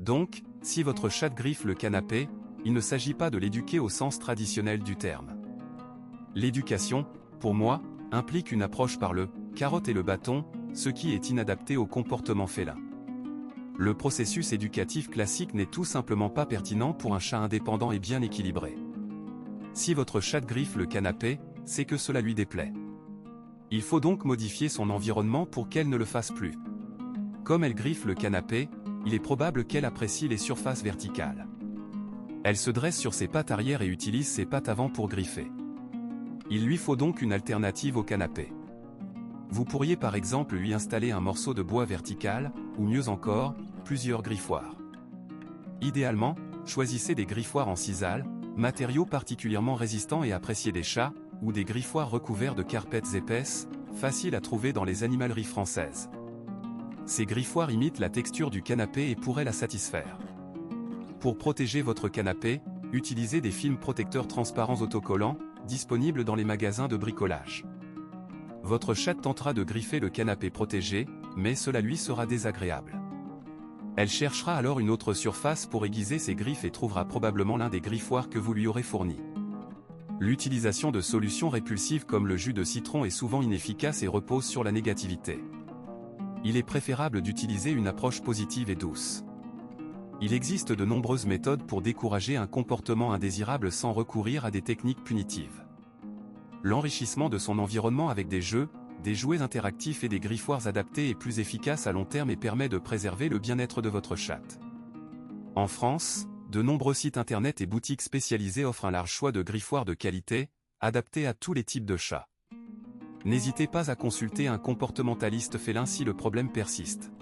Donc, si votre chat griffe le canapé, il ne s'agit pas de l'éduquer au sens traditionnel du terme. L'éducation, pour moi, implique une approche par le « carotte et le bâton », ce qui est inadapté au comportement félin. Le processus éducatif classique n'est tout simplement pas pertinent pour un chat indépendant et bien équilibré. Si votre chat griffe le canapé, c'est que cela lui déplaît. Il faut donc modifier son environnement pour qu'elle ne le fasse plus. Comme elle griffe le canapé, il est probable qu'elle apprécie les surfaces verticales. Elle se dresse sur ses pattes arrière et utilise ses pattes avant pour griffer. Il lui faut donc une alternative au canapé. Vous pourriez par exemple lui installer un morceau de bois vertical, ou mieux encore, plusieurs griffoirs. Idéalement, choisissez des griffoirs en sisal, matériau particulièrement résistant et apprécié des chats, ou des griffoirs recouverts de carpettes épaisses, faciles à trouver dans les animaleries françaises. Ces griffoirs imitent la texture du canapé et pourraient la satisfaire. Pour protéger votre canapé, utilisez des films protecteurs transparents autocollants, disponibles dans les magasins de bricolage. Votre chat tentera de griffer le canapé protégé, mais cela lui sera désagréable. Elle cherchera alors une autre surface pour aiguiser ses griffes et trouvera probablement l'un des griffoirs que vous lui aurez fournis. L'utilisation de solutions répulsives comme le jus de citron est souvent inefficace et repose sur la négativité. Il est préférable d'utiliser une approche positive et douce. Il existe de nombreuses méthodes pour décourager un comportement indésirable sans recourir à des techniques punitives. L'enrichissement de son environnement avec des jeux, des jouets interactifs et des griffoirs adaptés est plus efficace à long terme et permet de préserver le bien-être de votre chatte. En France, de nombreux sites internet et boutiques spécialisées offrent un large choix de griffoirs de qualité, adaptés à tous les types de chats. N'hésitez pas à consulter un comportementaliste félin si le problème persiste.